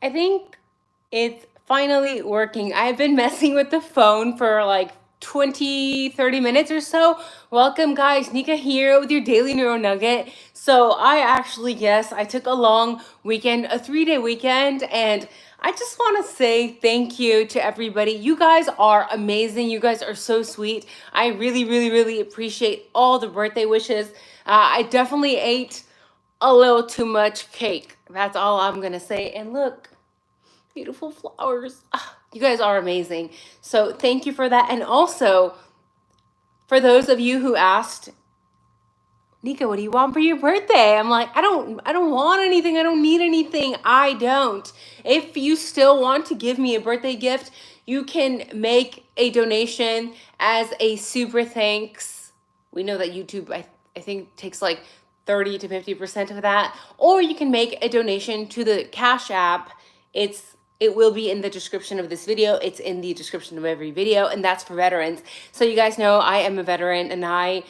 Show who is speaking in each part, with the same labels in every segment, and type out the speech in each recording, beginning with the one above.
Speaker 1: I think it's finally working. I've been messing with the phone for like 20-30 minutes or so. Welcome guys, Nika here with your daily neuro nugget. So I took a long weekend, a 3-day weekend, and I just want to say thank you to everybody. You guys are amazing. You guys are so sweet. I really appreciate all the birthday wishes. I definitely ate a little too much cake. That's all I'm gonna say. And look, beautiful flowers. Ah, you guys are amazing. So thank you for that. And also, for those of you who asked, Nika, what do you want for your birthday? I'm like, I don't want anything. I don't need anything. I don't. If you still want to give me a birthday gift, you can make a donation as a super thanks. We know that YouTube, I think, takes like 30 to 50% of that. Or you can make a donation to the Cash App. It will be in the description of this video. It's in the description of every video, and that's for veterans. So you guys know I am a veteran, and I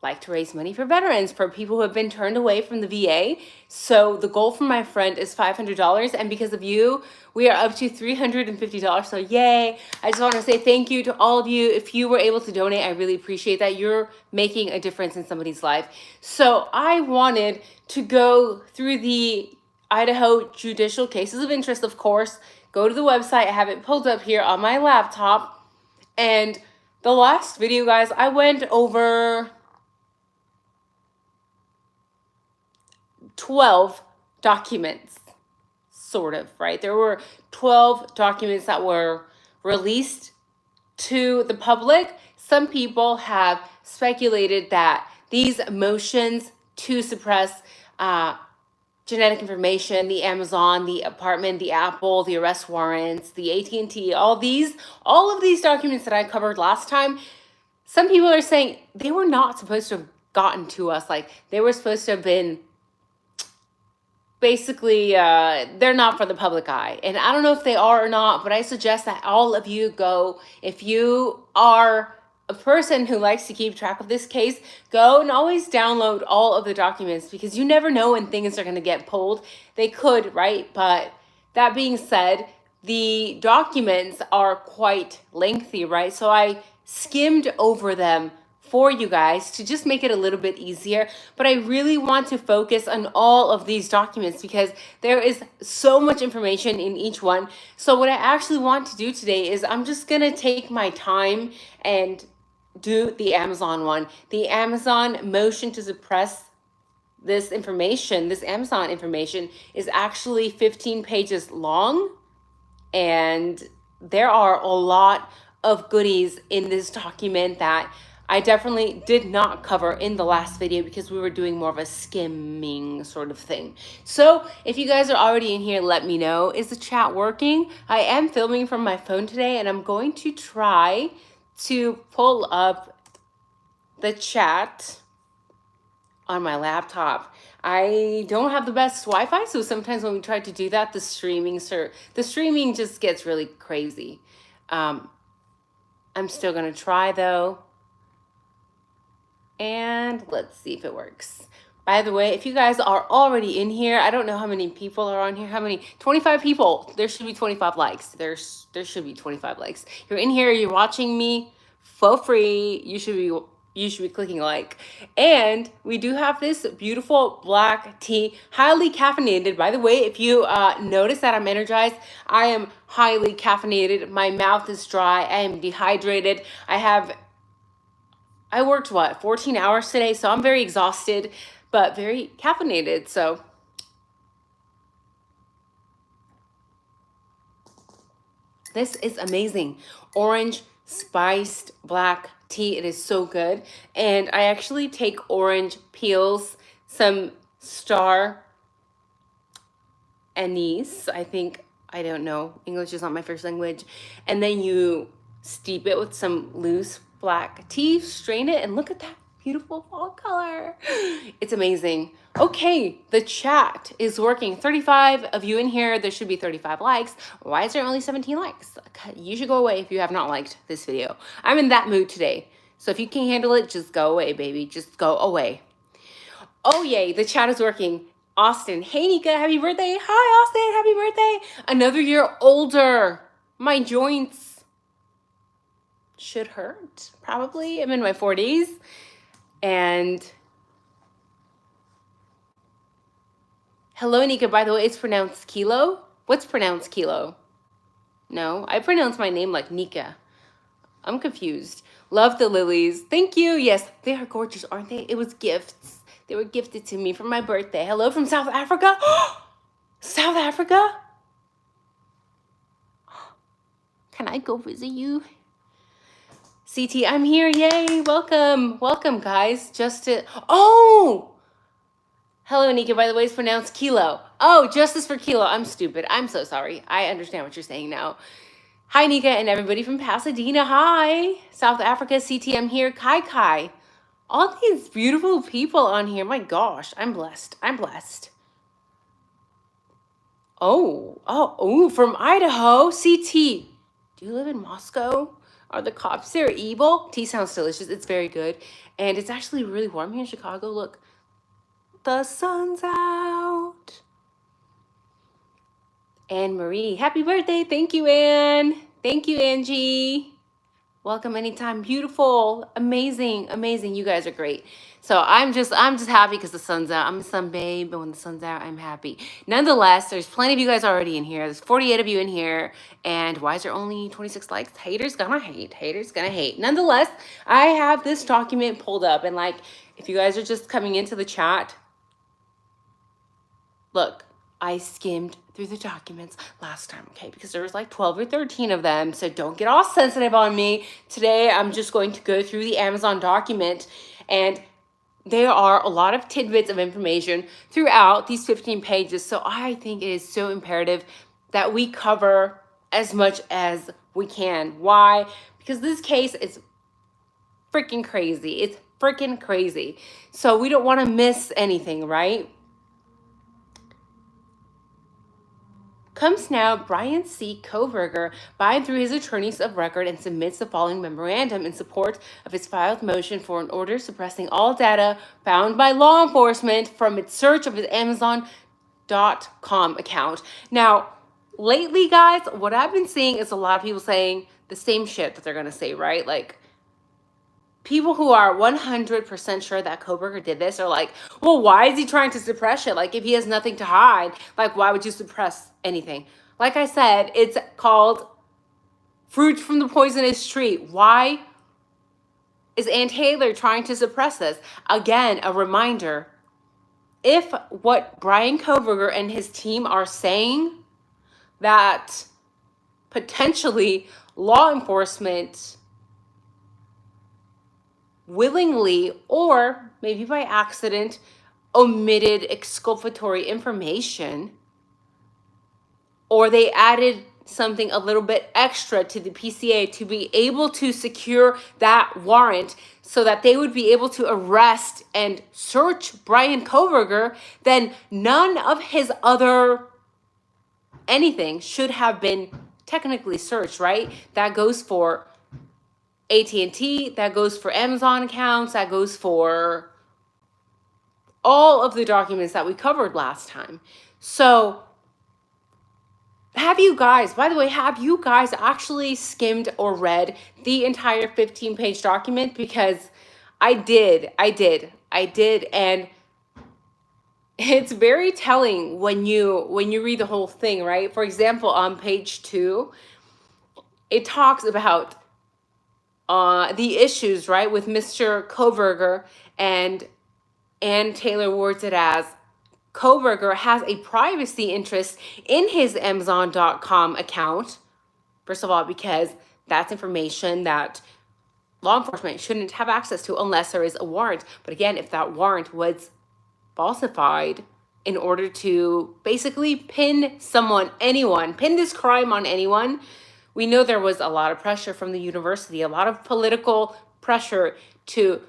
Speaker 1: like to raise money for veterans, for people who have been turned away from the VA. So the goal for my friend is $500, and because of you, we are up to $350. So yay. I just want to say thank you to all of you. If you were able to donate, I really appreciate that. You're making a difference in somebody's life. So I wanted to go through the Idaho judicial cases of interest, of course. Go to the website. I have it pulled up here on my laptop. And the last video, guys, I went over 12 documents, sort of, right? There were 12 documents that were released to the public. Some people have speculated that these motions to suppress genetic information, the Amazon, the apartment, the Apple, the arrest warrants, the AT&T, all of these documents that I covered last time, some people are saying they were not supposed to have gotten to us. Like, they were supposed to have been basically, they're not for the public eye. And I don't know if they are or not, but I suggest that all of you go. If you are a person who likes to keep track of this case, go and always download all of the documents, because you never know when things are going to get pulled. They could, right? But that being said, the documents are quite lengthy, right? So I skimmed over them for you guys to just make it a little bit easier. But I really want to focus on all of these documents because there is so much information in each one. So what I actually want to do today is I'm just going to take my time and do the Amazon one. The Amazon motion to suppress this information, this Amazon information, is actually 15 pages long. And there are a lot of goodies in this document that I definitely did not cover in the last video because we were doing more of a skimming sort of thing. So if you guys are already in here, let me know. Is the chat working? I am filming from my phone today, and I'm going to try to pull up the chat on my laptop. I don't have the best Wi-Fi, so sometimes when we try to do that, the streaming just gets really crazy. I'm still gonna try though. And let's see if it works. By the way, if you guys are already in here, I don't know how many people are on here. How many? 25 people. There should be 25 likes. There should be 25 likes. You're in here, you're watching me for free. You should be clicking like. And we do have this beautiful black tea, highly caffeinated. By the way, if you notice that I'm energized, I am highly caffeinated. My mouth is dry. I am dehydrated. I worked, 14 hours today, so I'm very exhausted, but very caffeinated. So this is amazing. Orange spiced black tea. It is so good. And I actually take orange peels, some star anise, I don't know. English is not my first language. And then you steep it with some loose black tea, strain it, and look at that beautiful fall color. It's amazing. Okay, the chat is working. 35 of you in here. There should be 35 likes. Why is there only 17 likes? You should go away if you have not liked this video. I'm in that mood today. So if you can't handle it, just go away, baby. Just go away. Oh, yay, the chat is working. Austin, hey Nika, happy birthday. Hi Austin, happy birthday. Another year older. My joints should hurt, probably. I'm in my 40s. And hello Nika, by the way, it's pronounced Kilo. What's pronounced Kilo? No, I pronounce my name like Nika. I'm confused. Love the lilies. Thank you. Yes, they are gorgeous, aren't they? It was gifts. They were gifted to me for my birthday. Hello from South Africa. South Africa? Can I go visit you? CT, I'm here. Yay. Welcome. Welcome, guys. Oh! Hello, Nika. By the way, it's pronounced Kilo. Oh, justice for Kilo. I'm stupid. I'm so sorry. I understand what you're saying now. Hi, Nika, and everybody from Pasadena. Hi. South Africa, CT, I'm here. Kai Kai. All these beautiful people on here. My gosh, I'm blessed. I'm blessed. Oh, from Idaho, CT. Do you live in Moscow? Are the cops there evil? Tea sounds delicious. It's very good. And it's actually really warm here in Chicago. Look, the sun's out. Anne Marie, happy birthday. Thank you, Anne. Thank you, Angie. Welcome anytime. Beautiful, amazing, amazing. You guys are great. So I'm just happy because the sun's out. I'm a sun babe, but when the sun's out, I'm happy. Nonetheless, there's plenty of you guys already in here. There's 48 of you in here. And why is there only 26 likes? Haters gonna hate. Haters gonna hate. Nonetheless, I have this document pulled up. And like, if you guys are just coming into the chat, look, I skimmed through the documents last time, okay? Because there was like 12 or 13 of them, so don't get all sensitive on me. Today, I'm just going to go through the Amazon document, and there are a lot of tidbits of information throughout these 15 pages, so I think it is so imperative that we cover as much as we can. Why? Because this case is freaking crazy. It's freaking crazy. So we don't want to miss anything, right? Comes now, Brian C. Kohberger, by and through his attorneys of record, and submits the following memorandum in support of his filed motion for an order suppressing all data found by law enforcement from its search of his Amazon.com account. Now, lately, guys, what I've been seeing is a lot of people saying the same shit that they're going to say, right? Like, people who are 100% sure that Kohberger did this are like, well, why is he trying to suppress it? Like, if he has nothing to hide, like, why would you suppress anything? Like I said, it's called fruit from the poisonous tree. Why is Ann Taylor trying to suppress this? Again, a reminder, if what Brian Kohberger and his team are saying, that potentially law enforcement willingly or maybe by accident omitted exculpatory information, or they added something a little bit extra to the PCA to be able to secure that warrant so that they would be able to arrest and search Brian Kohberger, then none of his other anything should have been technically searched, right? That goes for AT&T, that goes for Amazon accounts, that goes for all of the documents that we covered last time. So have you guys, by the way, have you guys actually skimmed or read the entire 15-page document? Because I did, and it's very telling when you read the whole thing, right? For example, on page 2, it talks about the issues, right, with Mr. Kohberger, and Ann Taylor words it as Kohberger has a privacy interest in his Amazon.com account. First of all, because that's information that law enforcement shouldn't have access to unless there is a warrant. But again, if that warrant was falsified in order to basically pin this crime on anyone, we know there was a lot of pressure from the university, a lot of political pressure to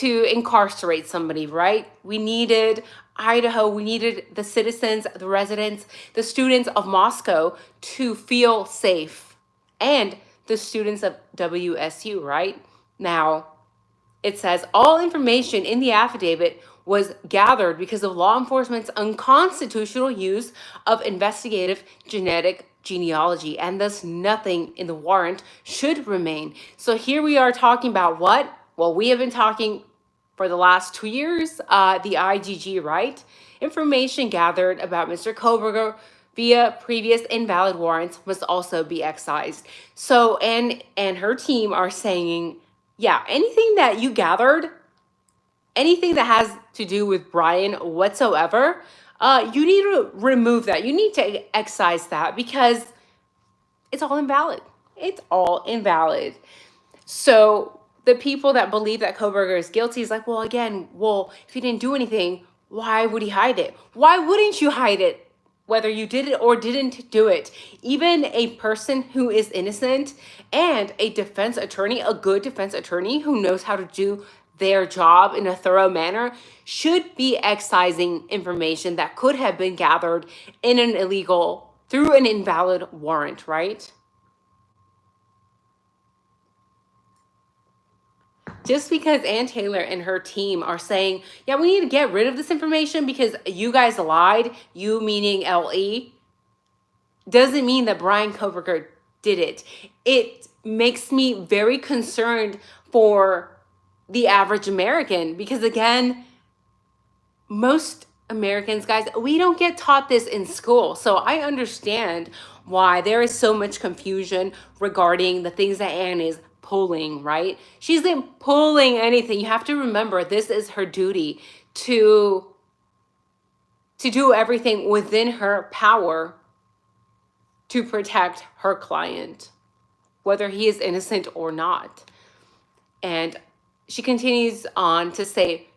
Speaker 1: incarcerate somebody, right? We needed Idaho, we needed the citizens, the residents, the students of Moscow to feel safe, and the students of WSU, right? Now, it says all information in the affidavit was gathered because of law enforcement's unconstitutional use of investigative genetic genealogy, and thus nothing in the warrant should remain. So here we are talking about what? Well, we have been talking for the last 2 years, the IGG, right? Information gathered about Mr. Kohberger via previous invalid warrants must also be excised. So, and her team are saying, yeah, anything that you gathered, anything that has to do with Brian whatsoever, you need to remove that. You need to excise that because it's all invalid. It's all invalid. So the people that believe that Kohberger is guilty is like, well, again, if he didn't do anything, why would he hide it? Why wouldn't you hide it? Whether you did it or didn't do it. Even a person who is innocent and a defense attorney, a good defense attorney who knows how to do their job in a thorough manner, should be excising information that could have been gathered in an illegal, through an invalid warrant, right? Just because Ann Taylor and her team are saying, yeah, we need to get rid of this information because you guys lied, you meaning LE, doesn't mean that Brian Kohberger did it. It makes me very concerned for the average American because, again, most Americans, guys, we don't get taught this in school. So I understand why there is so much confusion regarding the things that Ann is pulling, right? She isn't pulling anything. You have to remember this is her duty to do everything within her power to protect her client, whether he is innocent or not. And she continues on to say,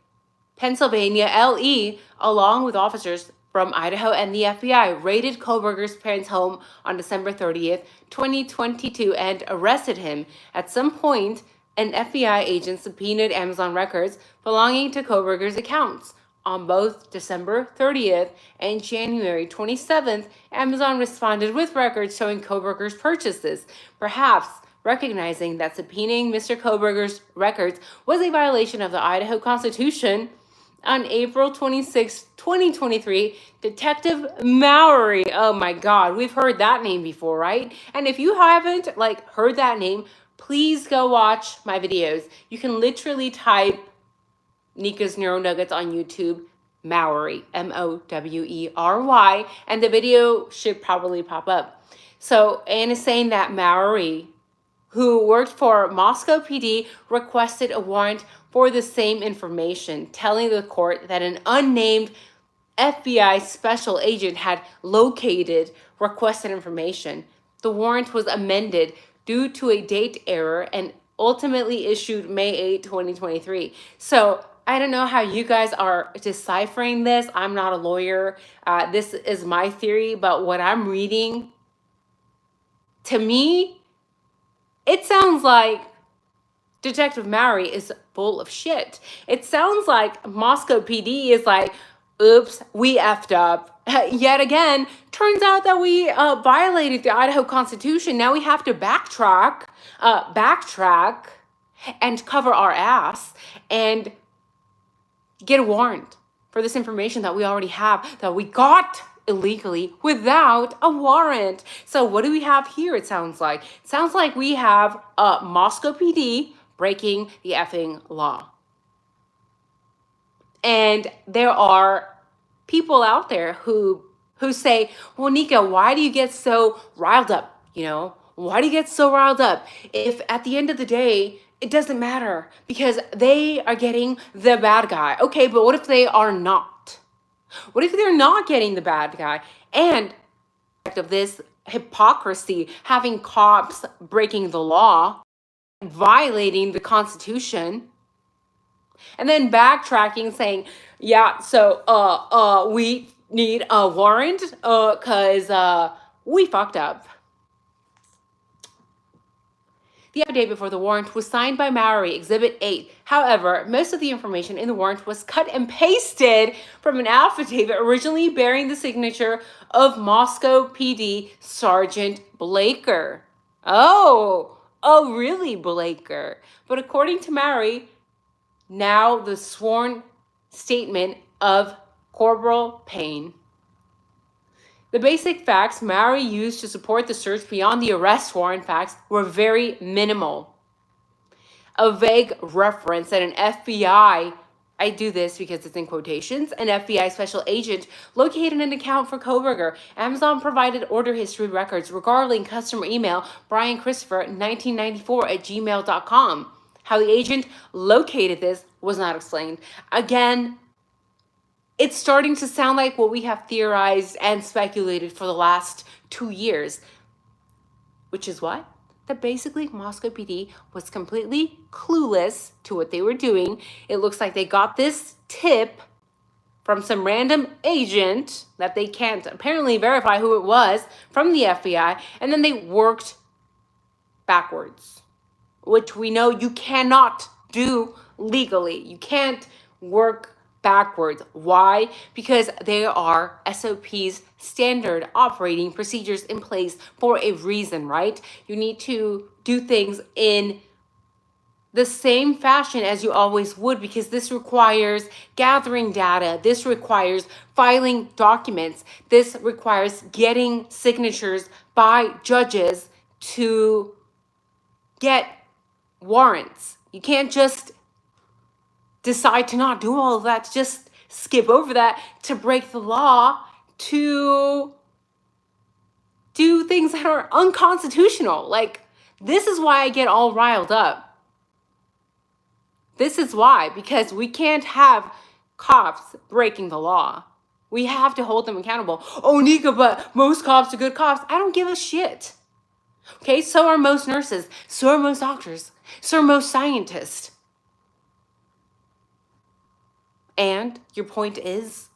Speaker 1: Pennsylvania LE, along with officers from Idaho and the FBI, raided Kohberger's parents' home on December 30th, 2022, and arrested him. At some point, an FBI agent subpoenaed Amazon records belonging to Kohberger's accounts. On both December 30th and January 27th, Amazon responded with records showing Kohberger's purchases, perhaps recognizing that subpoenaing Mr. Kohberger's records was a violation of the Idaho Constitution. On April 26, 2023, Detective Mowery, oh my God, we've heard that name before, right? And if you haven't heard that name, please go watch my videos. You can literally type Nika's Neuronuggets on YouTube, Mowery, Mowery, and the video should probably pop up. So Anne is saying that Mowery, who worked for Moscow PD, requested a warrant for the same information, telling the court that an unnamed FBI special agent had located requested information. The warrant was amended due to a date error and ultimately issued May 8, 2023. So I don't know how you guys are deciphering this. I'm not a lawyer. This is my theory, but what I'm reading, to me, it sounds like Detective Mowery is full of shit. It sounds like Moscow PD is like, oops, we effed up. Yet again, turns out that we violated the Idaho Constitution. Now we have to backtrack and cover our ass and get a warrant for this information that we already have, that we got illegally without a warrant. So what do we have here? It sounds like we have Moscow PD breaking the effing law. And there are people out there who say, well, Nika, why do you get so riled up? Why do you get so riled up if at the end of the day it doesn't matter because they are getting the bad guy? Okay, but what if they are not? What if they're not getting the bad guy? And of this hypocrisy, having cops breaking the law, violating the Constitution, and then backtracking, saying, yeah, so we need a warrant because we fucked up. The affidavit for the warrant was signed by Mowery, Exhibit 8. However, most of the information in the warrant was cut and pasted from an affidavit originally bearing the signature of Moscow PD Sergeant Blaker. Oh, really, Blaker? But according to Mowery, now the sworn statement of corporal pain. The basic facts Mowery used to support the search beyond the arrest warrant facts were very minimal. A vague reference that an FBI, I do this because it's in quotations, an FBI special agent located an account for Kohberger. Amazon provided order history records regarding customer email Brian Christopher 1994 at gmail.com. How the agent located this was not explained. Again, it's starting to sound like what we have theorized and speculated for the last 2 years, which is what? That basically Moscow PD was completely clueless to what they were doing. It looks like they got this tip from some random agent that they can't apparently verify who it was from the FBI, and then they worked backwards, which we know you cannot do legally. You can't work backwards. Why? Because there are SOPs, standard operating procedures in place for a reason, right? You need to do things in the same fashion as you always would, because this requires gathering data. This requires filing documents. This requires getting signatures by judges to get warrants. You can't just decide to not do all of that, to just skip over that, to break the law, to do things that are unconstitutional. Like, this is why I get all riled up. This is why, because we can't have cops breaking the law. We have to hold them accountable. Oh, Nika, but most cops are good cops. I don't give a shit. Okay, so are most nurses, so are most doctors, so are most scientists. And your point is,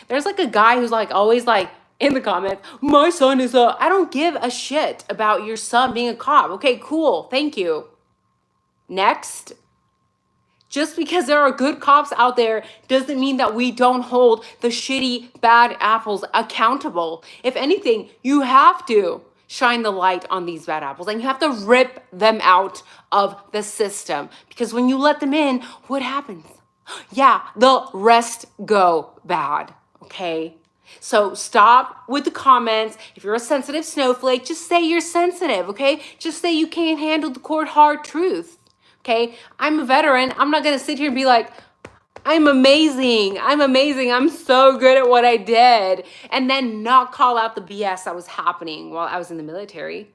Speaker 1: there's like a guy who's like always like in the comments, my son is I don't give a shit about your son being a cop. Okay, cool. Thank you. Next. Just because there are good cops out there doesn't mean that we don't hold the shitty, bad apples accountable. If anything, you have to shine the light on these bad apples and you have to rip them out of the system. Because when you let them in, what happens? Yeah, the rest go bad, okay? So stop with the comments. If you're a sensitive snowflake, just say you're sensitive, okay? Just say you can't handle the cold hard truth, okay? I'm a veteran. I'm not gonna sit here and be like, I'm amazing. I'm so good at what I did. And then not call out the BS that was happening while I was in the military,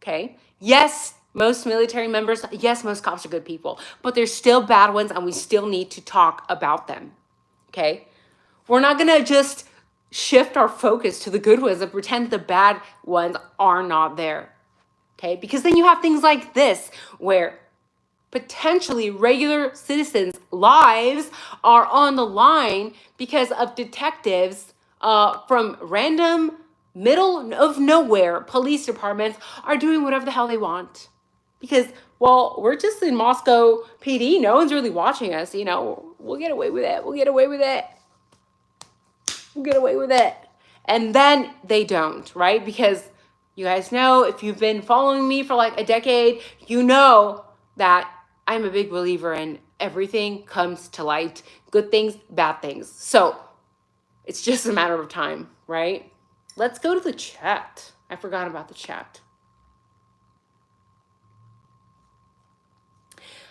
Speaker 1: okay? Yes, most military members, yes, most cops are good people, but there's still bad ones and we still need to talk about them, okay? We're not gonna just shift our focus to the good ones and pretend the bad ones are not there, okay? Because then you have things like this where potentially regular citizens' lives are on the line because of detectives from random middle of nowhere police departments are doing whatever the hell they want. Because, well, we're just in Moscow PD. No one's really watching us. You know, we'll get away with it. We'll get away with it. We'll get away with it. And then they don't, right? Because you guys know, if you've been following me for like a decade, you know that I'm a big believer in everything comes to light. Good things, bad things. So it's just a matter of time, right? Let's go to the chat. I forgot about the chat.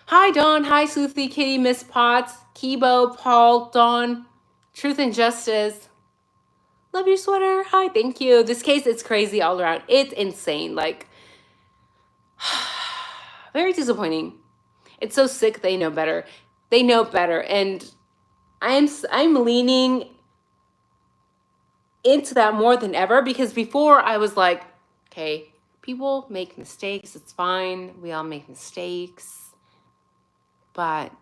Speaker 1: Hi, Dawn. Hi, Sleuthy Kitty, Miss Potts, Kibo, Paul, Dawn, Truth and Justice. Love your sweater. Hi, thank you. This case, it's crazy all around. It's insane. Like, very disappointing. It's so sick. They know better. They know better. And I'm leaning into that more than ever, because before I was like, okay, people make mistakes. It's fine. We all make mistakes. But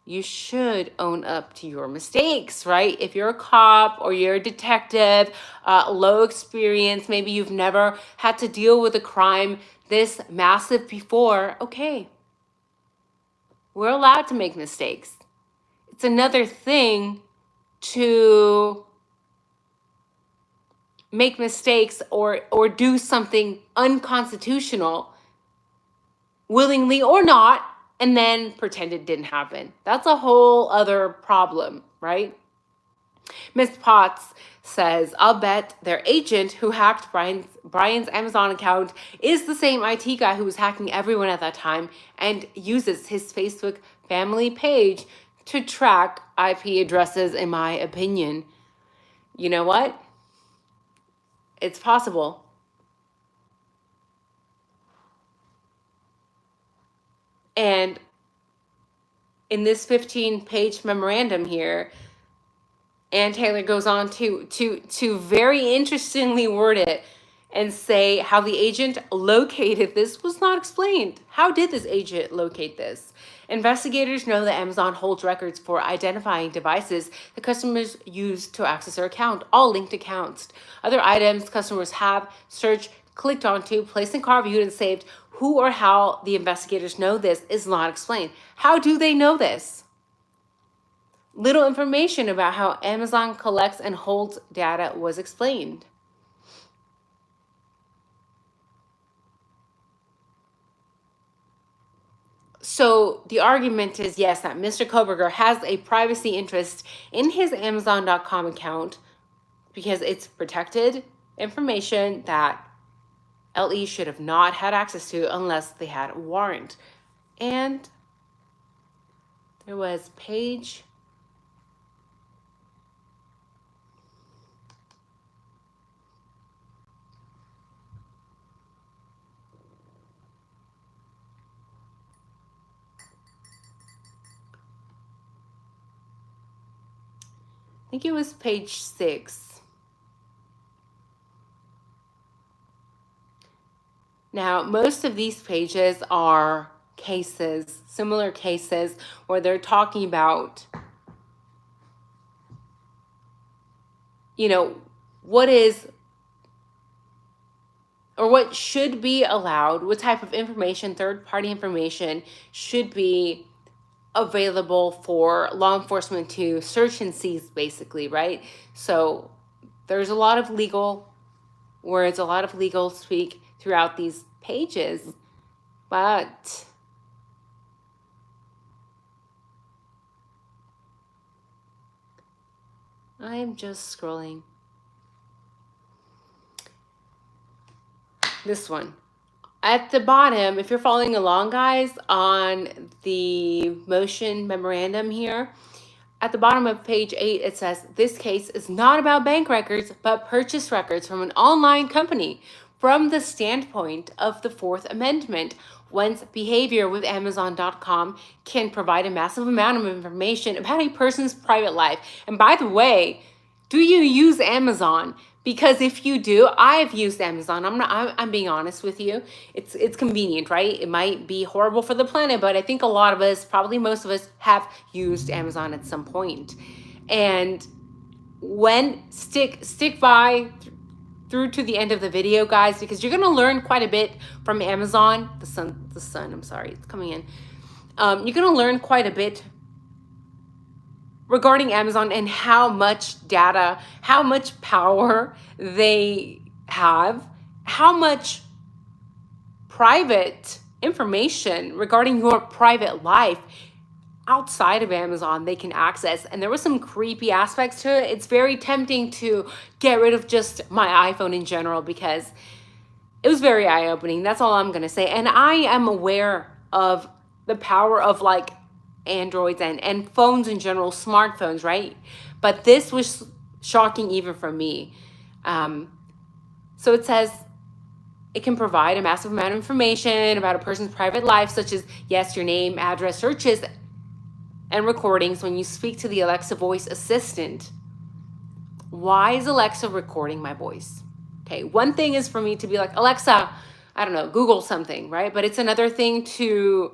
Speaker 1: you should own up to your mistakes, right? If you're a cop or you're a detective, low experience, maybe you've never had to deal with a crime this massive before, okay. We're allowed to make mistakes. It's another thing to make mistakes or do something unconstitutional, willingly or not, and then pretend it didn't happen. That's a whole other problem, right? Miss Potts says, I'll bet their agent who hacked Brian's Amazon account is the same IT guy who was hacking everyone at that time and uses his Facebook family page to track IP addresses, in my opinion. You know what? It's possible. And in this 15-page memorandum here, Ann Taylor goes on to very interestingly word it and say how the agent located this was not explained. How did this agent locate this? Investigators know that Amazon holds records for identifying devices that customers use to access their account, all linked accounts. Other items customers have searched, clicked onto, placed in cart, viewed, and saved. Who or how the investigators know this is not explained. How do they know this? Little information about how Amazon collects and holds data was explained. So the argument is, yes, that Mr. Kohberger has a privacy interest in his Amazon.com account because it's protected information that LE should have not had access to unless they had a warrant. And there was page... I think it was page 6. Now, most of these pages are cases, similar cases, where they're talking about, you know, what is or what should be allowed, what type of information, third-party information, should be available for law enforcement to search and seize, basically, right? So there's a lot of legal words, a lot of legal speak throughout these pages, but I'm just scrolling. This one. At the bottom, if you're following along, guys, on the motion memorandum here, at the bottom of page 8, it says, this case is not about bank records, but purchase records from an online company. From the standpoint of the Fourth Amendment, one's behavior with Amazon.com can provide a massive amount of information about a person's private life. And by the way, do you use Amazon? Because if you do, I've used Amazon. I'm being honest with you. It's convenient, right? It might be horrible for the planet, but I think a lot of us, probably most of us, have used Amazon at some point. And when stick by through to the end of the video, guys, because you're gonna learn quite a bit from Amazon. The sun, I'm sorry, it's coming in. You're gonna learn quite a bit regarding Amazon and how much data, how much power they have, how much private information regarding your private life outside of Amazon they can access. And there was some creepy aspects to it. It's very tempting to get rid of just my iPhone in general because it was very eye-opening. That's all I'm gonna say. And I am aware of the power of like Androids and phones in general, smartphones, right? But this was shocking even for me. So it says it can provide a massive amount of information about a person's private life, such as, yes, your name, address, searches, and recordings when you speak to the Alexa voice assistant. Why is Alexa recording my voice? Okay, one thing is for me to be like, Alexa, I don't know, Google something, right? But it's another thing to...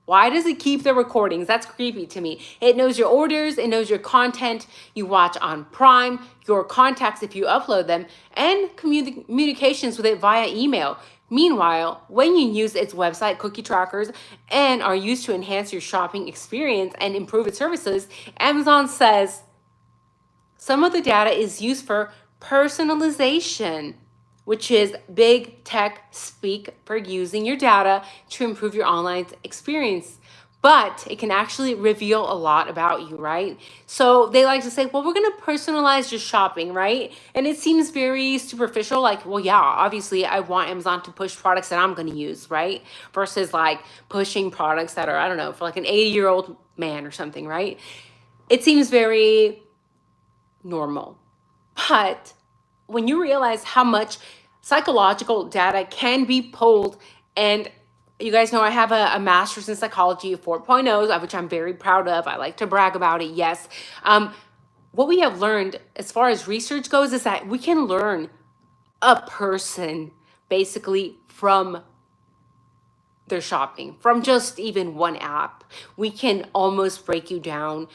Speaker 1: Why does it keep the recordings? That's creepy to me. It knows your orders, it knows your content you watch on Prime, your contacts if you upload them, and communications with it via email. Meanwhile, when you use its website cookie trackers and are used to enhance your shopping experience and improve its services, Amazon says some of the data is used for personalization, which is big tech speak for using your data to improve your online experience. but it can actually reveal a lot about you, right? So they like to say, well, we're going to personalize your shopping, right? And it seems very superficial, like, well, yeah, obviously I want Amazon to push products that I'm going to use, right? Versus like pushing products that are, I don't know, for like an 80-year-old man or something, right? It seems very normal. But when you realize how much psychological data can be pulled, and you guys know I have a master's in psychology 4.0, which I'm very proud of. I like to brag about it, yes. What we have learned as far as research goes is that we can learn a person basically from their shopping, from just even one app. We can almost break you down,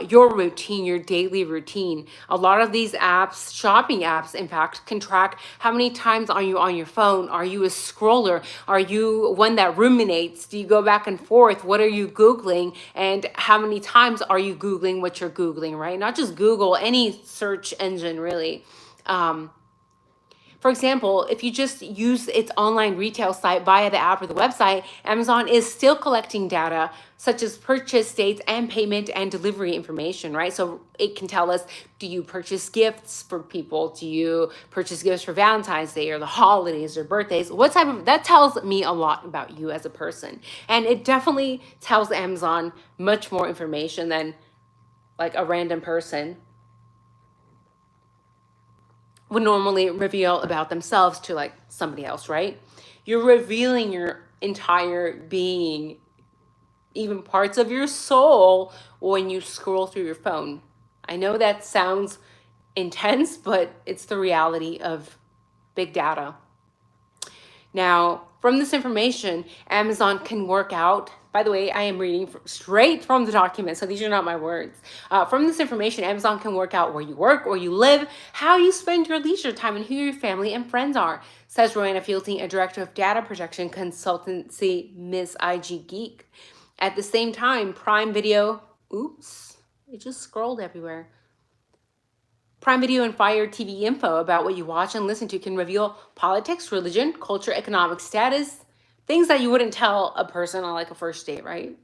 Speaker 1: your routine, your daily routine. A lot of these apps, shopping apps, in fact, can track how many times are you on your phone? Are you a scroller? Are you one that ruminates? Do you go back and forth? What are you Googling? And how many times are you Googling what you're Googling, right? Not just Google, any search engine, really. For example, if you just use its online retail site via the app or the website, Amazon is still collecting data such as purchase dates and payment and delivery information, right? So it can tell us, do you purchase gifts for people? Do you purchase gifts for Valentine's Day or the holidays or birthdays? What type of, that tells me a lot about you as a person. And it definitely tells Amazon much more information than like a random person would normally reveal about themselves to like somebody else, right? You're revealing your entire being, even parts of your soul, when you scroll through your phone. I know that sounds intense, but it's the reality of big data. Now, from this information, Amazon can work out. By the way, I am reading straight from the document, so these are not my words. From this information, Amazon can work out where you work, where you live, how you spend your leisure time, and who your family and friends are, says Roanna Fielding, a director of data protection consultancy, Miss IG Geek. At the same time, Prime Video, oops, it just scrolled everywhere. Prime Video and Fire TV info about what you watch and listen to can reveal politics, religion, culture, economic status, things that you wouldn't tell a person on like a first date, right?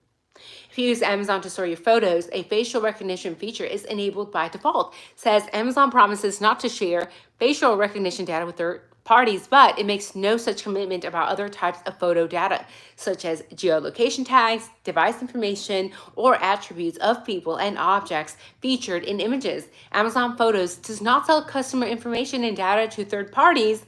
Speaker 1: If you use Amazon to store your photos, a facial recognition feature is enabled by default. Says Amazon promises not to share facial recognition data with third parties, but it makes no such commitment about other types of photo data, such as geolocation tags, device information, or attributes of people and objects featured in images. Amazon Photos does not sell customer information and data to third parties.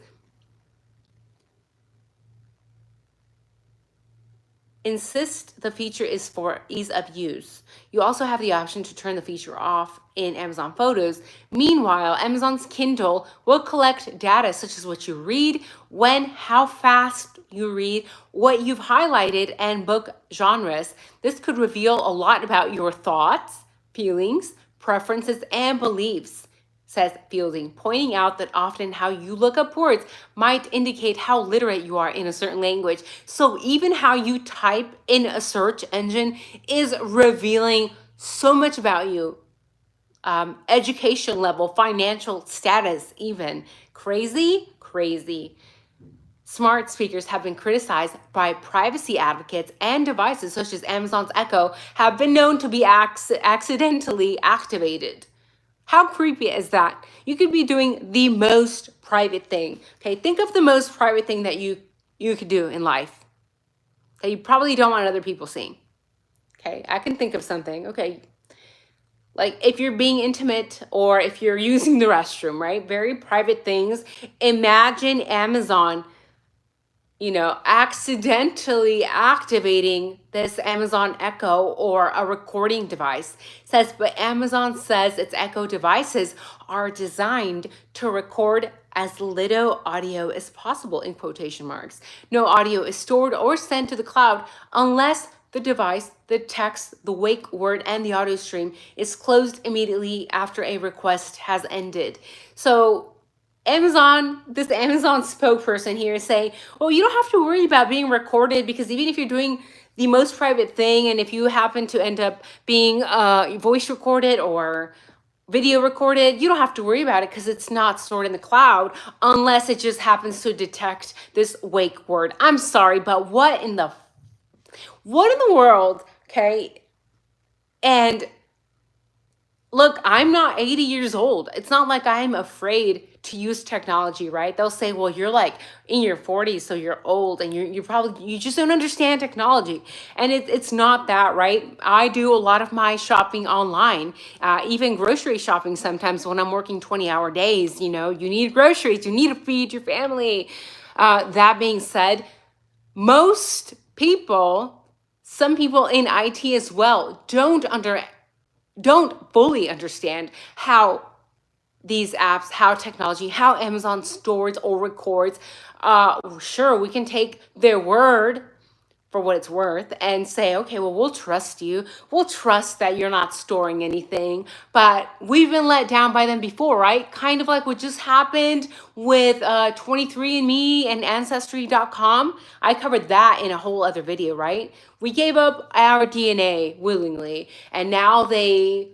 Speaker 1: Insist the feature is for ease of use. You also have the option to turn the feature off in Amazon Photos. Meanwhile, Amazon's Kindle will collect data such as what you read, when, how fast you read, what you've highlighted, and book genres. This could reveal a lot about your thoughts, feelings, preferences, and beliefs, says Fielding, pointing out that often how you look up words might indicate how literate you are in a certain language. So even how you type in a search engine is revealing so much about you. Education level, financial status, even. Crazy, crazy. Smart speakers have been criticized by privacy advocates, and devices such as Amazon's Echo have been known to be accidentally activated. How creepy is that? You could be doing the most private thing. Okay, think of the most private thing that you could do in life that you probably don't want other people seeing. Okay, I can think of something. Okay, like if you're being intimate or if you're using the restroom, right? Very private things. Imagine Amazon, accidentally activating this Amazon Echo or a recording device. Says, but Amazon says its Echo devices are designed to record as little audio as possible, in quotation marks. No audio is stored or sent to the cloud unless the device, the text, the wake word, and the audio stream is closed immediately after a request has ended. So this Amazon spokesperson here is saying, well, you don't have to worry about being recorded, because even if you're doing the most private thing, and if you happen to end up being voice recorded or video recorded, you don't have to worry about it because it's not stored in the cloud unless it just happens to detect this wake word. I'm sorry, but what in the What in the world? Okay. And look, I'm not 80 years old. It's not like I'm afraid to use technology, right? They'll say, well, you're like in your 40s, so you're old and you probably, you just don't understand technology. And it's not that, right? I do a lot of my shopping online, even grocery shopping sometimes when I'm working 20-hour days. You know, you need groceries, you need to feed your family. That being said, most people, some people in IT as well, don't fully understand how these apps, how technology, how Amazon stores or records. Sure, we can take their word for what it's worth and say, okay, well, we'll trust you. We'll trust that you're not storing anything. But we've been let down by them before, right? Kind of like what just happened with 23andMe and Ancestry.com. I covered that in a whole other video, right? We gave up our DNA willingly, and now they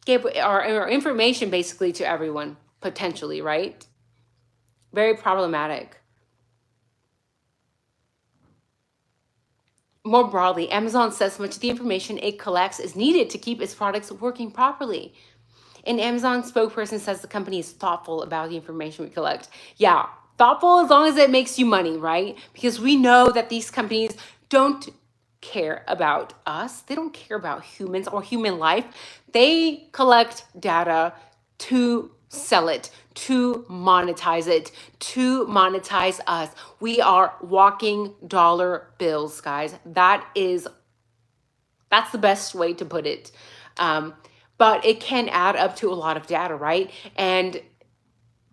Speaker 1: gave our information basically to everyone, potentially, right? Very problematic. More broadly, Amazon says much of the information it collects is needed to keep its products working properly. An Amazon spokesperson says the company is thoughtful about the information we collect. Yeah, thoughtful as long as it makes you money, right? Because we know that these companies don't care about us. They don't care about humans or human life. They collect data to sell it, to monetize it, to monetize us. We are walking dollar bills, guys. That's the best way to put it. But it can add up to a lot of data, right? And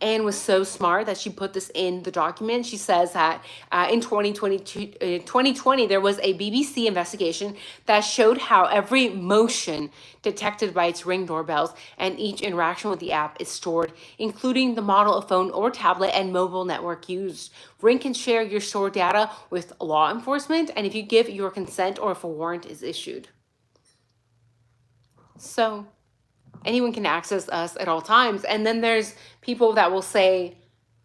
Speaker 1: Anne was so smart that she put this in the document. She says that in 2020, there was a BBC investigation that showed how every motion detected by its Ring doorbells and each interaction with the app is stored, including the model of phone or tablet and mobile network used. Ring can share your stored data with law enforcement, and if you give your consent or if a warrant is issued. So anyone can access us at all times. And then there's people that will say,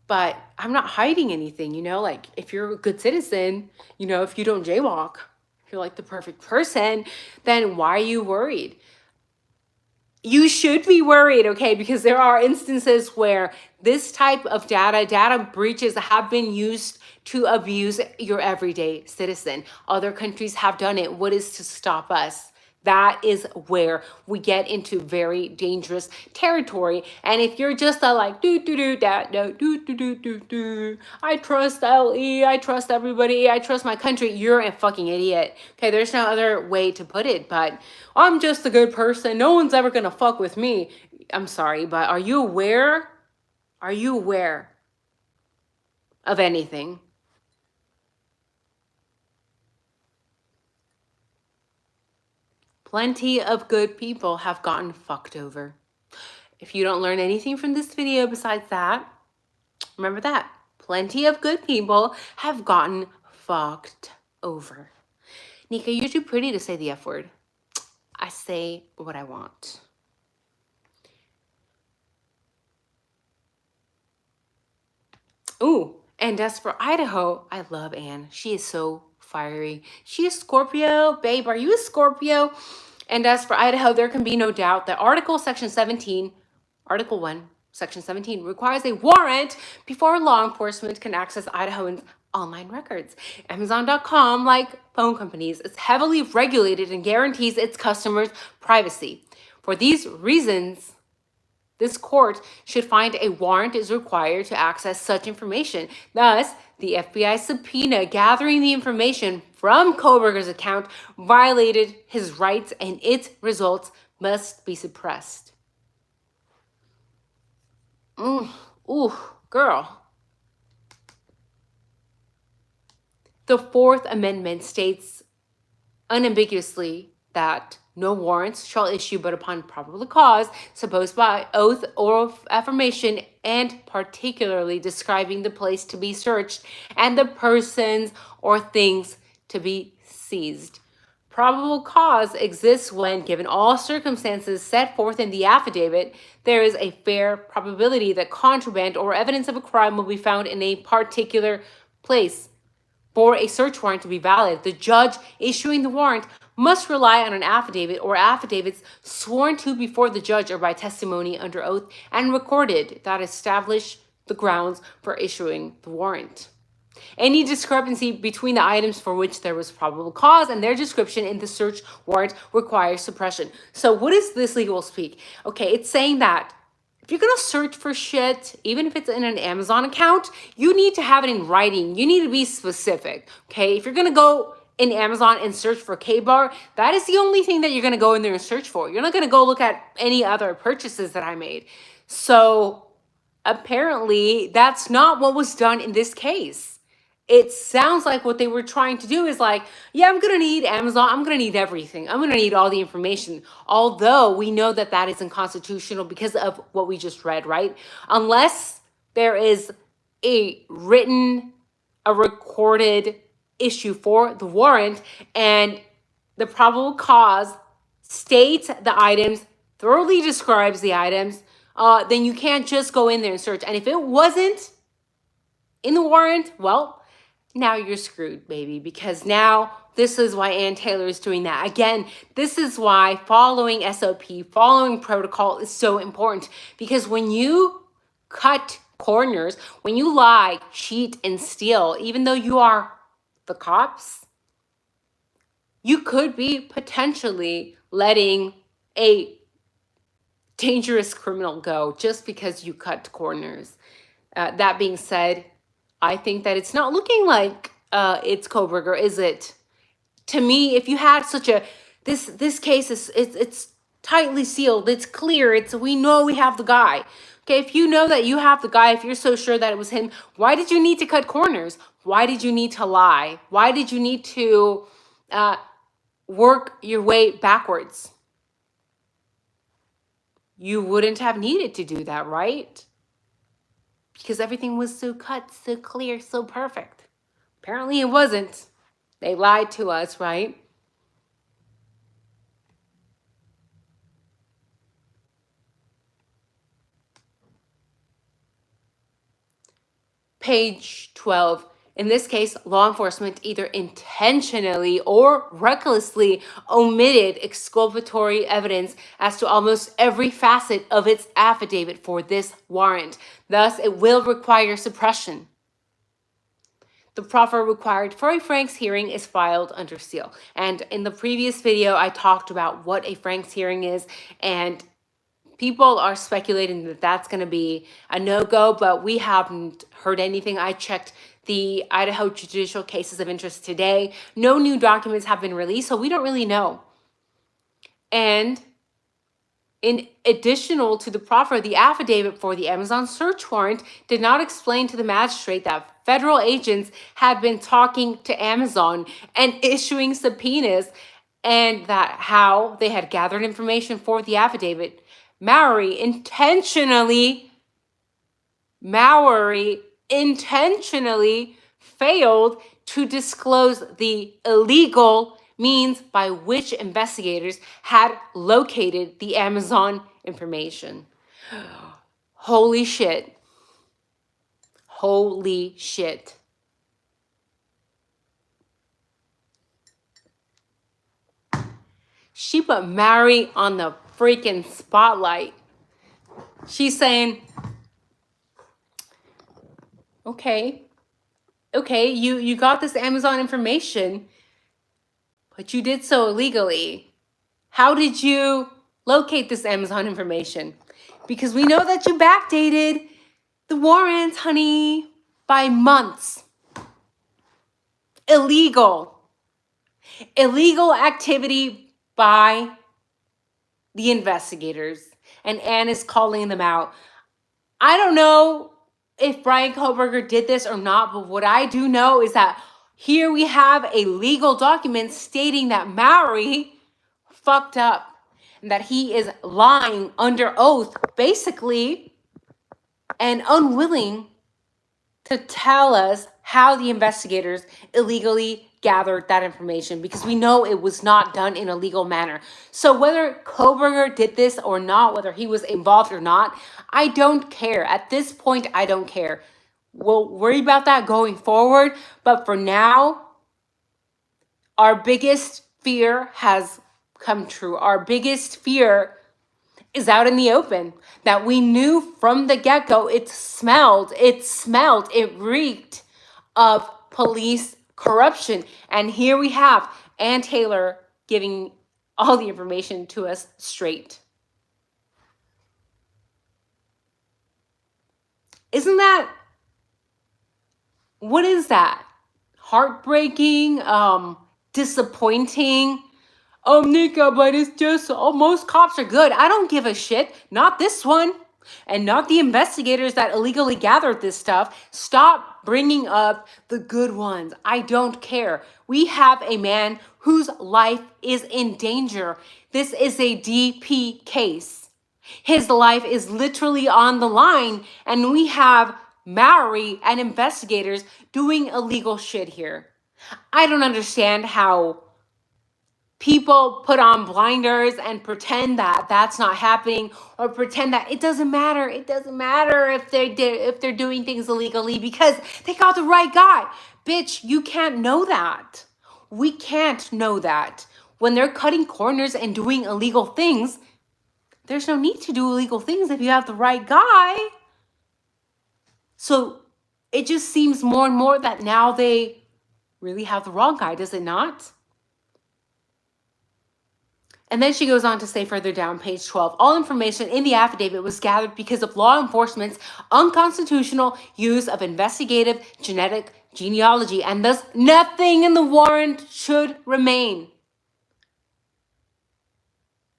Speaker 1: but I'm not hiding anything, you know, like if you're a good citizen, you know, if you don't jaywalk, if you're like the perfect person, then why are you worried? You should be worried, okay, because there are instances where this type of data breaches have been used to abuse your everyday citizen. Other countries have done it. What is to stop us? That is where we get into very dangerous territory. And if you're just like I trust LE, I trust everybody, I trust my country, you're a fucking idiot. Okay, there's no other way to put it, but I'm just a good person. No one's ever gonna fuck with me. I'm sorry, but are you aware? Are you aware of anything? Plenty of good people have gotten fucked over. If you don't learn anything from this video besides that, remember that. Plenty of good people have gotten fucked over. Nika, you're too pretty to say the F word. I say what I want. Ooh, and as for Idaho, I love Anne. She is so fiery. She is Scorpio. Babe, are you a Scorpio? And as for Idaho, there can be no doubt that Article 1, Section 17 requires a warrant before law enforcement can access Idahoans' online records. Amazon.com, like phone companies, is heavily regulated and guarantees its customers' privacy. For these reasons, this court should find a warrant is required to access such information. Thus, the FBI subpoena gathering the information from Kohberger's account violated his rights, and its results must be suppressed. Ooh, girl. The Fourth Amendment states unambiguously that no warrants shall issue but upon probable cause, supposed by oath or affirmation, and particularly describing the place to be searched and the persons or things to be seized. Probable cause exists when, given all circumstances set forth in the affidavit, there is a fair probability that contraband or evidence of a crime will be found in a particular place. For a search warrant to be valid, the judge issuing the warrant must rely on an affidavit or affidavits sworn to before the judge or by testimony under oath and recorded that establish the grounds for issuing the warrant. Any discrepancy between the items for which there was probable cause and their description in the search warrant requires suppression. So what is this legal speak? Okay, it's saying that if you're gonna search for shit, even if it's in an Amazon account, you need to have it in writing. You need to be specific, okay? If you're gonna go in Amazon and search for K-bar, that is the only thing that you're gonna go in there and search for. You're not gonna go look at any other purchases that I made. So apparently that's not what was done in this case. It sounds like what they were trying to do is like, yeah, I'm going to need Amazon. I'm going to need everything. I'm going to need all the information. Although we know that that isn't constitutional because of what we just read, right? Unless there is a recorded issue for the warrant and the probable cause states the items, thoroughly describes the items, then you can't just go in there and search. And if it wasn't in the warrant, well, now you're screwed, baby, because now this is why Ann Taylor is doing that. Again, this is why following SOP, following protocol is so important, because when you cut corners, when you lie, cheat, and steal, even though you are the cops, you could be potentially letting a dangerous criminal go just because you cut corners. That being said, I think that it's not looking like it's Kohberger, is it? To me, if you had such a this case is it's tightly sealed, it's clear, we know we have the guy. Okay, if you know that you have the guy, if you're so sure that it was him, why did you need to cut corners? Why did you need to lie? Why did you need to work your way backwards? You wouldn't have needed to do that, right? Because everything was so cut, so clear, so perfect. Apparently it wasn't. They lied to us, right? Page 12. In this case, law enforcement either intentionally or recklessly omitted exculpatory evidence as to almost every facet of its affidavit for this warrant. Thus, it will require suppression. The proffer required for a Franks hearing is filed under seal. And in the previous video, I talked about what a Franks hearing is, and people are speculating that that's going to be a no-go, but we haven't heard anything. I checked the Idaho Judicial Cases of Interest today. No new documents have been released, so we don't really know. And in additional to the proffer, the affidavit for the Amazon search warrant did not explain to the magistrate that federal agents had been talking to Amazon and issuing subpoenas, and that how they had gathered information for the affidavit. Mowery intentionally failed to disclose the illegal means by which investigators had located the Amazon information. Holy shit. Holy shit. She put Mowery on the freaking spotlight. She's saying, okay, you got this Amazon information, but you did so illegally. How did you locate this Amazon information? Because we know that you backdated the warrants, honey, by months. Illegal activity by the investigators. And Ann is calling them out. I don't know if Brian Kohberger did this or not, but what I do know is that here we have a legal document stating that Mowery fucked up and that he is lying under oath, basically, and unwilling to tell us how the investigators illegally gathered that information, because we know it was not done in a legal manner. So whether Kohberger did this or not, whether he was involved or not, I don't care. At this point, I don't care. We'll worry about that going forward. But for now, our biggest fear has come true. Our biggest fear is out in the open, that we knew from the get-go. It reeked of police corruption. And here we have Ann Taylor giving all the information to us straight. Isn't that, what is that? Heartbreaking, disappointing. Oh, Nika, but it's just, most cops are good. I don't give a shit. Not this one. And not the investigators that illegally gathered this stuff. Stop bringing up the good ones. I don't care. We have a man whose life is in danger. This is a DP case. His life is literally on the line, and we have Mowery and investigators doing illegal shit here. I don't understand how people put on blinders and pretend that that's not happening, or pretend that it doesn't matter. It doesn't matter if they're doing things illegally because they got the right guy. Bitch, you can't know that. We can't know that. When they're cutting corners and doing illegal things, there's no need to do illegal things if you have the right guy. So it just seems more and more that now they really have the wrong guy, does it not? And then she goes on to say further down, page 12, all information in the affidavit was gathered because of law enforcement's unconstitutional use of investigative genetic genealogy, and thus nothing in the warrant should remain.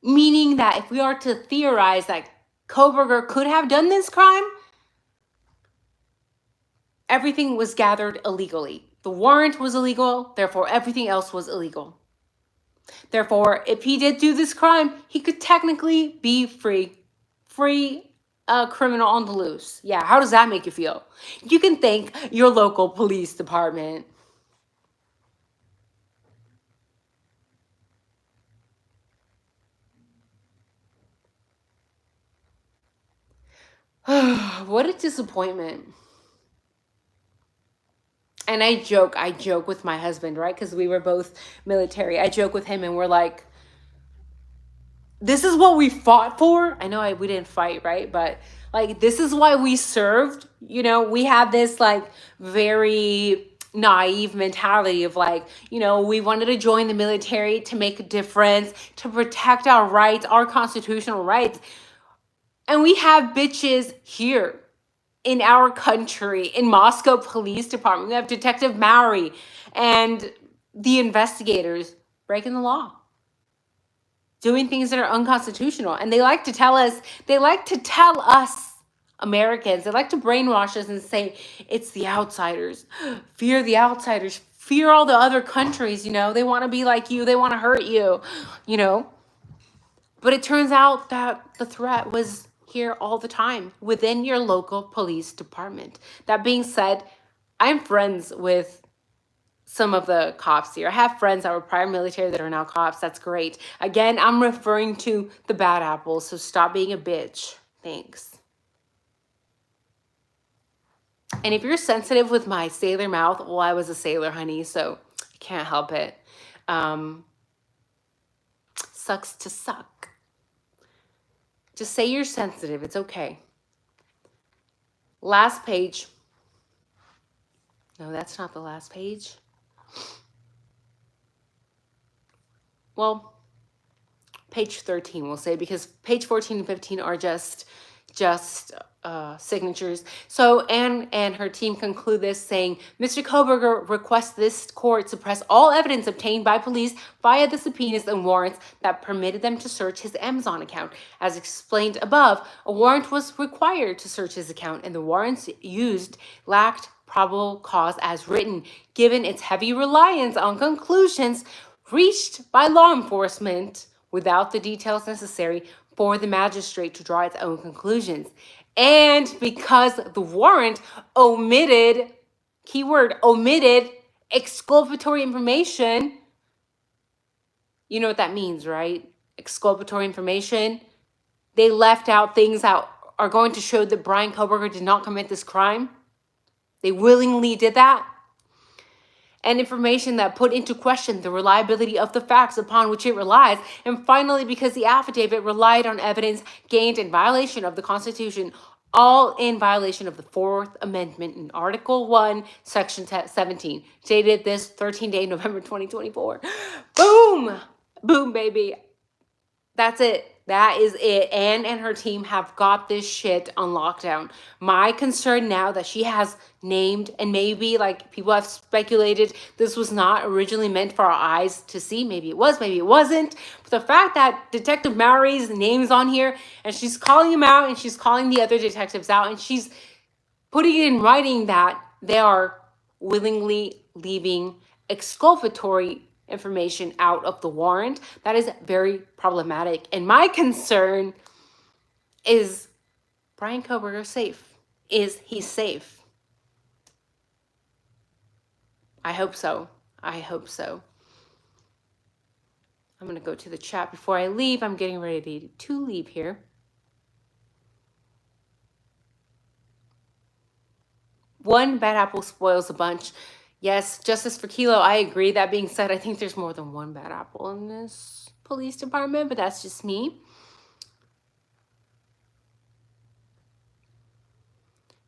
Speaker 1: Meaning that if we are to theorize that Kohberger could have done this crime, everything was gathered illegally. The warrant was illegal, therefore everything else was illegal. Therefore, if he did do this crime, he could technically be free criminal on the loose. Yeah, how does that make you feel? You can thank your local police department. What a disappointment. And I joke with my husband, right? Because we were both military. I joke with him and we're like, this is what we fought for. I know we didn't fight, right? But like, this is why we served. You know, we have this like very naive mentality of like, you know, we wanted to join the military to make a difference, to protect our rights, our constitutional rights. And we have bitches here in our country, in Moscow Police Department. We have Detective Mowery and the investigators breaking the law, doing things that are unconstitutional. And they like to tell us Americans, they like to brainwash us and say, it's the outsiders. Fear the outsiders. Fear all the other countries, you know. They want to be like you. They want to hurt you, you know. But it turns out that the threat was here all the time within your local police department. That being said, I'm friends with some of the cops here. I have friends that were prior military that are now cops. That's great. Again, I'm referring to the bad apples, so stop being a bitch. Thanks. And if you're sensitive with my sailor mouth, well, I was a sailor, honey, so I can't help it. Sucks to suck. Just say you're sensitive. It's okay. Last page. No, that's not the last page. Well, page 13, we'll say, because page 14 and 15 are just signatures. So Anne and her team conclude this saying, Mr. Kohberger requests this court suppress all evidence obtained by police via the subpoenas and warrants that permitted them to search his Amazon account. As explained above, a warrant was required to search his account, and the warrants used lacked probable cause as written, given its heavy reliance on conclusions reached by law enforcement without the details necessary for the magistrate to draw its own conclusions. And because the warrant omitted, keyword, omitted exculpatory information, you know what that means, right? Exculpatory information. They left out things that are going to show that Brian Kohberger did not commit this crime. They willingly did that. And information that put into question the reliability of the facts upon which it relies. And finally, because the affidavit relied on evidence gained in violation of the Constitution, all in violation of the Fourth Amendment in Article 1, Section 17, dated this 13-day November 2024. Boom! Boom, baby. That's it. That is it. Anne and her team have got this shit on lockdown. My concern now that she has named, and maybe like people have speculated this was not originally meant for our eyes to see. Maybe it was, maybe it wasn't. But the fact that Detective Mowery's name's on here and she's calling him out and she's calling the other detectives out and she's putting it in writing that they are willingly leaving exculpatory information out of the warrant, that is very problematic. And my concern is Bryan Kohberger safe? Is he safe? I hope so. I hope so. I'm going to go to the chat before I leave. I'm getting ready to leave here. One bad apple spoils a bunch. Yes, justice for Kilo, I agree. That being said, I think there's more than one bad apple in this police department, but that's just me.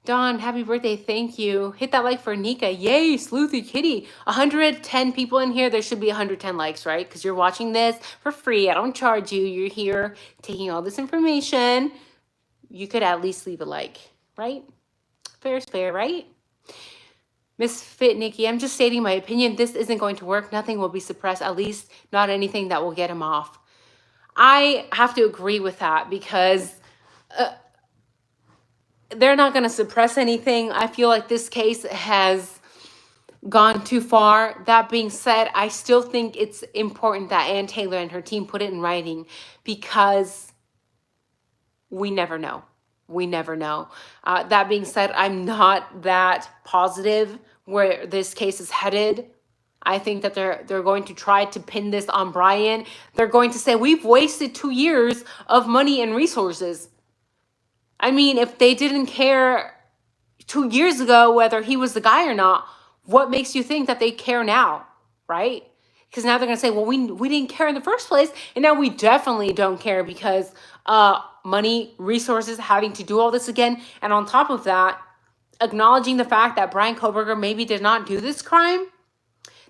Speaker 1: Dawn, happy birthday. Thank you. Hit that like for Nika. Yay, Sleuthy Kitty. 110 people in here. There should be 110 likes, right? Because you're watching this for free. I don't charge you. You're here taking all this information. You could at least leave a like, right? Fair is fair, right? Misfit Nikki, I'm just stating my opinion. This isn't going to work. Nothing will be suppressed, at least not anything that will get him off. I have to agree with that because they're not going to suppress anything. I feel like this case has gone too far. That being said, I still think it's important that Ann Taylor and her team put it in writing because we never know. We never know. That being said, I'm not that positive where this case is headed. I think that they're going to try to pin this on Bryan. They're going to say, we've wasted 2 years of money and resources. I mean, if they didn't care 2 years ago whether he was the guy or not, what makes you think that they care now, right? Because now they're going to say, well, we didn't care in the first place, and now we definitely don't care because money, resources, having to do all this again. And on top of that, acknowledging the fact that Bryan Kohberger maybe did not do this crime,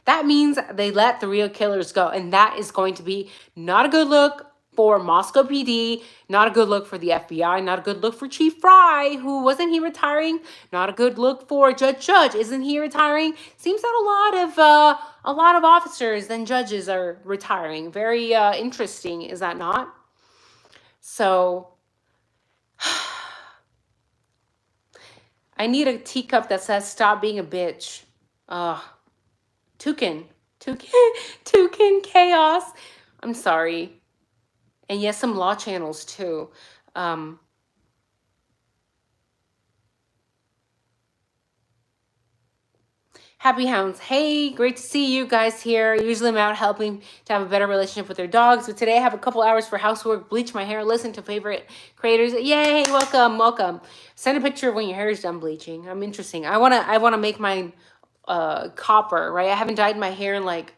Speaker 1: that means they let the real killers go. And that is going to be not a good look for Moscow PD, not a good look for the FBI, not a good look for Chief Fry, who wasn't he retiring? Not a good look for Judge, isn't he retiring? Seems that a lot of officers and judges are retiring. Very interesting, is that not? So I need a teacup that says stop being a bitch. Toucan chaos. I'm sorry. And yes, some law channels too. Happy Hounds. Hey, great to see you guys here. Usually I'm out helping to have a better relationship with their dogs, but today I have a couple hours for housework, bleach my hair, listen to favorite creators. Yay, welcome, welcome. Send a picture of when your hair is done bleaching. I'm interesting. I wanna make mine copper, right? I haven't dyed my hair in like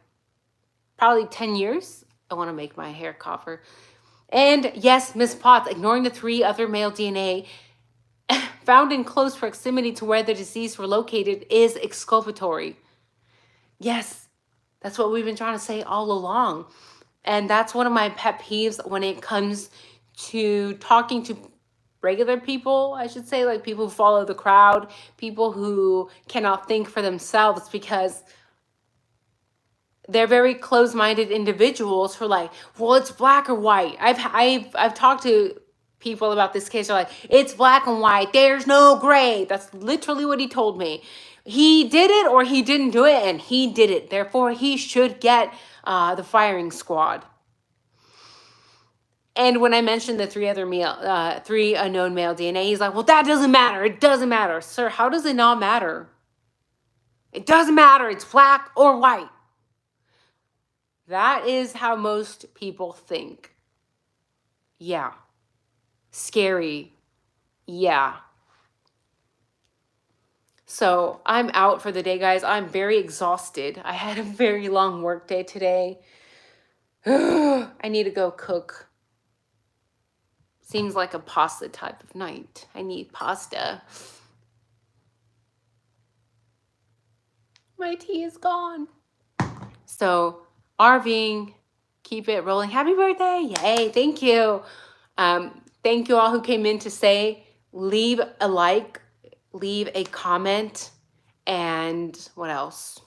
Speaker 1: probably 10 years. I want to make my hair copper. And yes, Miss Potts, ignoring the 3 other male DNA found in close proximity to where the deceased were located is exculpatory. Yes, that's what we've been trying to say all along. And that's one of my pet peeves when it comes to talking to regular people, I should say, like people who follow the crowd, people who cannot think for themselves, because they're very close-minded individuals who are like, well, it's black or white. I've talked to people about this case. They're like, it's black and white. There's no gray. That's literally what he told me. He did it or he didn't do it, and he did it. Therefore, he should get the firing squad. And when I mentioned the 3 unknown male DNA, he's like, well, that doesn't matter. It doesn't matter. Sir, how does it not matter? It doesn't matter. It's black or white. That is how most people think. Yeah. Scary. Yeah. So I'm out for the day, guys. I'm very exhausted. I had a very long work day today. I need to go cook. Seems like a pasta type of night. I need pasta. My tea is gone. So RVing, keep it rolling. Happy birthday. Yay. Thank you. Thank you all who came in to say, leave a like, leave a comment, and what else?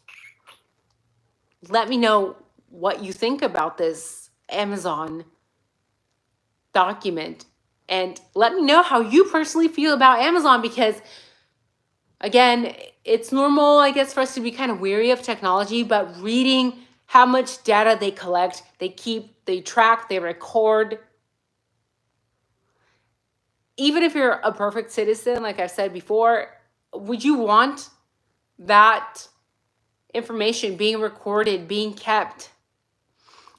Speaker 1: Let me know what you think about this Amazon document, and let me know how you personally feel about Amazon, because again, it's normal, I guess, for us to be kind of weary of technology, but reading how much data they collect, they keep, they track, they record. Even if you're a perfect citizen, like I've said before, would you want that information being recorded, being kept?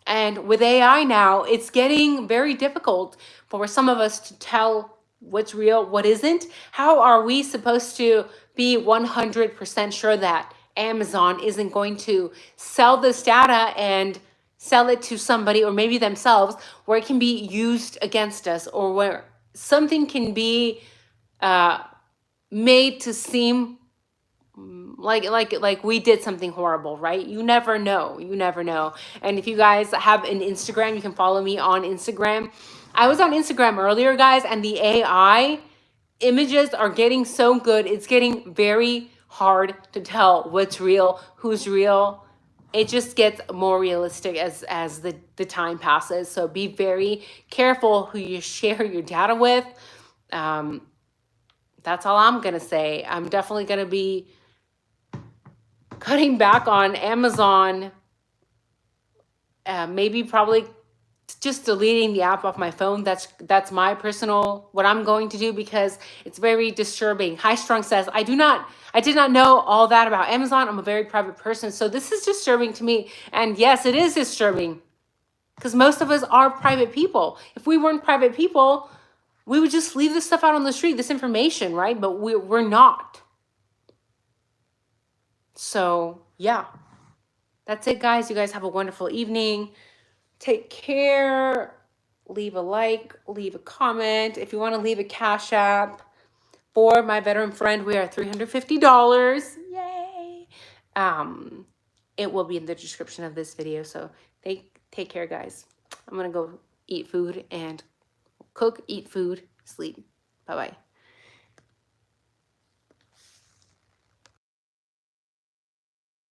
Speaker 1: And with AI now, it's getting very difficult for some of us to tell what's real, what isn't. How are we supposed to be 100% sure that Amazon isn't going to sell this data and sell it to somebody, or maybe themselves, where it can be used against us, or where something can be made to seem like we did something horrible, right? You never know. You never know. And if you guys have an Instagram, you can follow me on Instagram. I was on Instagram earlier, guys, and the AI images are getting so good. It's getting very hard to tell what's real, who's real. It just gets more realistic as the time passes. So be very careful who you share your data with. That's all I'm gonna say. I'm definitely gonna be cutting back on Amazon, maybe probably just deleting the app off my phone. That's my personal, what I'm going to do, because it's very disturbing. High Strung says, I did not know all that about Amazon. I'm a very private person, so this is disturbing to me. And yes, it is disturbing, because most of us are private people. If we weren't private people, we would just leave this stuff out on the street, this information, right? But we're not. So yeah, that's it, guys. You guys have a wonderful evening. Take care. Leave a like, leave a comment. If you want to leave a Cash App for my veteran friend, we are $350. Yay. It will be in the description of this video. So take care, guys. I'm going to go eat food and cook, eat food, sleep. Bye-bye.